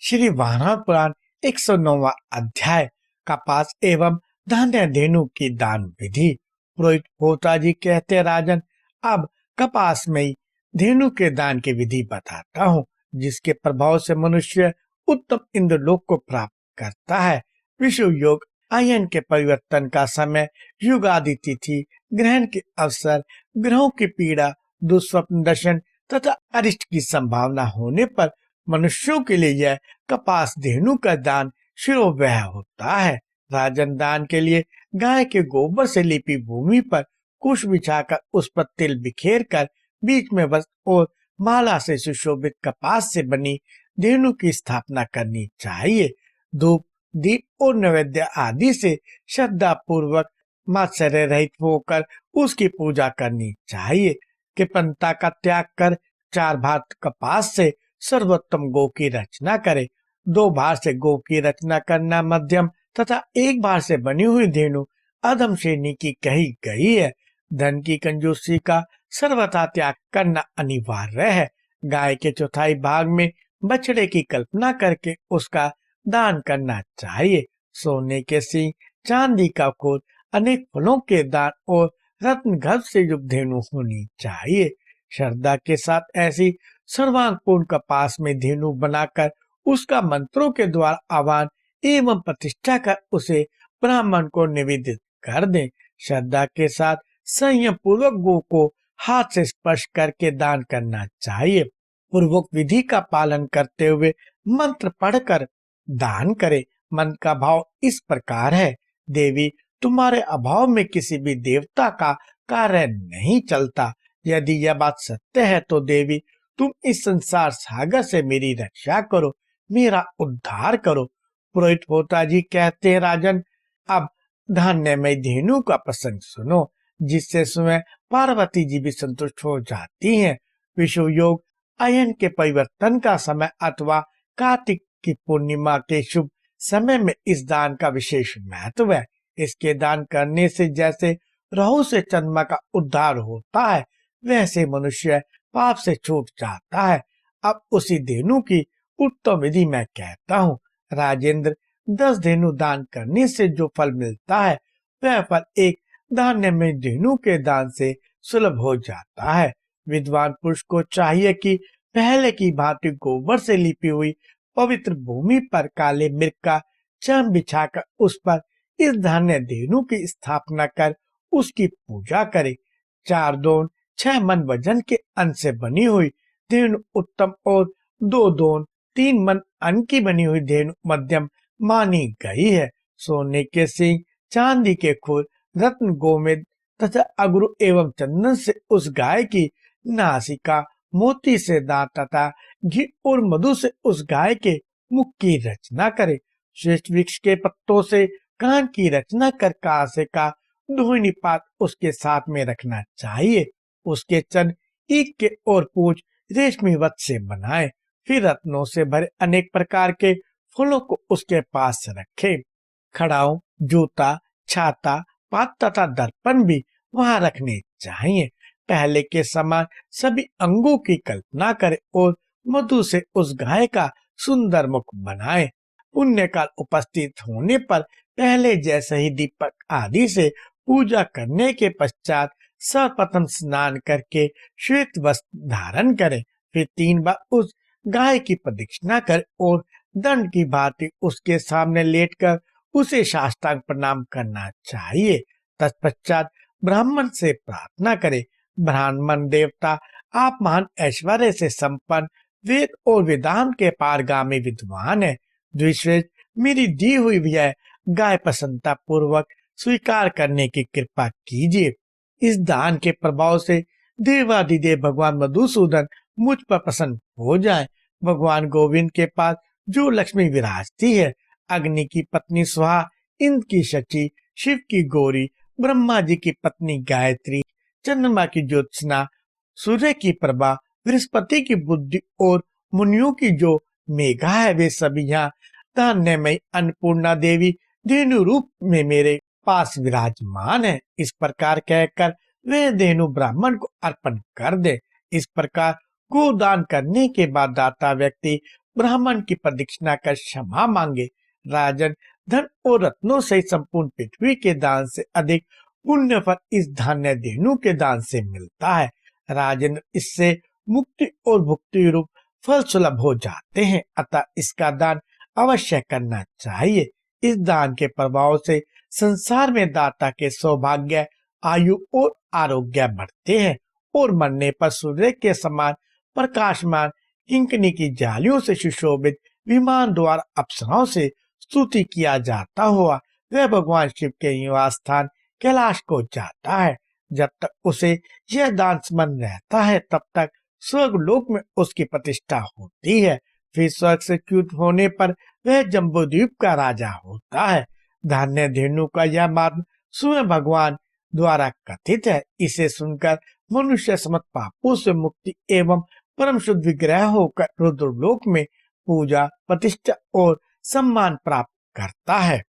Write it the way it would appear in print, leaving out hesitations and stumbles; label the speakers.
Speaker 1: श्री वाराणसी पुराण 109वां अध्याय कपास एवं धान्य धेनु की दान विधि। पुरोहित होता जी कहते, राजन, अब कपास में धेनु के दान की विधि बताता हूँ, जिसके प्रभाव से मनुष्य उत्तम इंद्रलोक को प्राप्त करता है। विषुव योग, आयन के परिवर्तन का समय, युगादि तिथि, ग्रहण के अवसर, ग्रहों की पीड़ा, दुस्वप्न दर्शन तथा अरिष्ट की संभावना होने पर मनुष्यों के लिए यह कपास धेनु का दान शिरोव्याह होता है। राजन, दान के लिए गाय के गोबर से लिपी भूमि पर कुश बिछाकर उस पर तिल बिखेर कर बीच में वस्त्र और माला से सुशोभित कपास से बनी धेनु की स्थापना करनी चाहिए। धूप, दीप और नैवेद्य आदि से श्रद्धा पूर्वक मात्सर्य रहित होकर उसकी पूजा करनी चाहिए। कृपणता का त्याग कर 4 भार कपास से सर्वोत्तम गो की रचना करे। 2 भार से गो की रचना करना मध्यम तथा 1 भार से बनी हुई धेनु अधम श्रेणी की कही गई है। धन की कंजूसी का सर्वथा त्याग करना अनिवार्य है। गाय के 4 भाग में बछड़े की कल्पना करके उसका दान करना चाहिए। सोने के सिंह, चांदी का खोल, अनेक फलों के दान और रत्न गर्भ से युक्त धेनु होनी चाहिए। श्रद्धा के साथ ऐसी सर्वांग पूर्ण कपास में धेनु बनाकर उसका मंत्रों के द्वारा आह्वान एवं प्रतिष्ठा कर उसे ब्राह्मण को निवेदित कर दें। श्रद्धा के साथ संयम पूर्वक गो को हाथ से स्पर्श करके दान करना चाहिए। पूर्वक विधि का पालन करते हुए मंत्र पढ़कर दान करे। मंत्र का भाव इस प्रकार है, देवी, तुम्हारे अभाव में किसी भी देवता का कार्य नहीं चलता। यदि यह बात सत्य है तो देवी, तुम इस संसार सागर से मेरी रक्षा करो, मेरा उद्धार करो। पुरोहित होता जी कहते हैं, राजन, अब धान्य में धेनु का प्रसंग सुनो, जिससे स्वयं पार्वती जी भी संतुष्ट हो जाती हैं। विषुव योग, अयन के परिवर्तन का समय अथवा कार्तिक की पूर्णिमा के शुभ समय में इस दान का विशेष महत्व है। इसके दान करने से जैसे राहु से चंद्रमा का उद्धार होता है, वैसे मनुष्य पाप से छूट जाता है। अब उसी धेनु की उत्तम विधि मैं कहता हूँ। राजेंद्र, 10 धेनु दान करने से जो फल मिलता है, वह फल एक धान्य में धेनु के दान से सुलभ हो जाता है। विद्वान पुरुष को चाहिए कि पहले की भांति गोबर से लिपी हुई पवित्र भूमि पर काले मृग का चर्म बिछाकर उस पर इस धान्य धेनु की स्थापना कर उसकी पूजा करे। 4 दोन 6 मन वजन के अन्न से बनी हुई धेनु उत्तम और 2 दोन 3 मन अन्न की बनी हुई धेनु मध्यम मानी गई है। सोने के सिंह, चांदी के खूर, रत्न गोमेद तथा अगरू एवं चंदन से उस गाय की नासिका, मोती से दांत तथा घी और मधु से उस गाय के मुख की रचना करे। श्रेष्ठ वृक्ष के पत्तों से कान की रचना कर कांसे का दोहिनी पात उसके साथ में रखना चाहिए। उसके चन, ईख के और पूंछ रेशमी वत्स से बनाए। फिर रत्नों से भरे अनेक प्रकार के फूलों को उसके पास रखे। खड़ाऊ, जूता, छाता, पात तथा दर्पण भी वहां रखने चाहिए। पहले के समान सभी अंगों की कल्पना करे और मधु से उस गाय का सुंदर मुख बनाए। पुण्य काल उपस्थित होने पर पहले जैसे ही दीपक आदि से पूजा करने के पश्चात सर्वप्रथम स्नान करके श्वेत वस्त्र धारण करे। फिर 3 बार उस गाय की प्रदक्षिणा करे और दंड की भांति उसके सामने लेटकर उसे साष्टांग प्रणाम करना चाहिए। तत्पश्चात ब्राह्मण से प्रार्थना करे, ब्राह्मण देवता, आप महान ऐश्वर्य से संपन्न, वेद और वेदांत के पारगामी विद्वान है। द्विश्रेष्ठ, मेरी दी हुई यह गाय प्रसन्नता पूर्वक स्वीकार करने की कृपा कीजिए। इस दान के प्रभाव से देवादिदेव भगवान मधुसूदन मुझ पर प्रसन्न हो जाए। भगवान गोविंद के पास जो लक्ष्मी विराजती है, अग्नि की पत्नी स्वाहा, इंद्र की शची, शिव की गौरी, ब्रह्मा जी की पत्नी गायत्री, चंद्रमा की ज्योत्सना, सूर्य की प्रभा, बृहस्पति की बुद्धि और मुनियों की जो मेघा है, वे सभी यहाँ धान्य में अन्नपूर्णा देवी धेनु रूप में मेरे पास विराजमान है। इस प्रकार कहकर वे धेनु ब्राह्मण को अर्पण कर दे। इस प्रकार गोदान करने के बाद दाता व्यक्ति ब्राह्मण की प्रदक्षिणा कर क्षमा मांगे। राजन, धन और रत्नों सहित संपूर्ण पृथ्वी के दान से अधिक पुण्य फल इस धान्य धेनु के दान से मिलता है। राजन, इससे मुक्ति और भुक्ति रूप फल सुलभ हो जाते हैं, अतः इसका दान अवश्य करना चाहिए। इस दान के प्रभाव से संसार में दाता के सौभाग्य, आयु और आरोग्य बढ़ते हैं और मरने पर सूर्य के समान प्रकाशमान किंकनी की जालियों से सुशोभित विमान द्वारा अप्सराओं से स्तुति किया जाता हुआ वह भगवान शिव के निवास स्थान कैलाश को जाता है। जब तक उसे यह दान स्मरण रहता है तब तक स्वर्ग लोक में उसकी प्रतिष्ठा होती है। फिर स्वर्ग से च्युत होने पर वह जम्बूद्वीप का राजा होता है। धान्य धेनु का यह मार्ग स्वयं भगवान द्वारा कथित है। इसे सुनकर मनुष्य समस्त पापों से मुक्ति एवं परम शुद्ध विग्रह होकर रुद्रलोक में पूजा, प्रतिष्ठा और सम्मान प्राप्त करता है।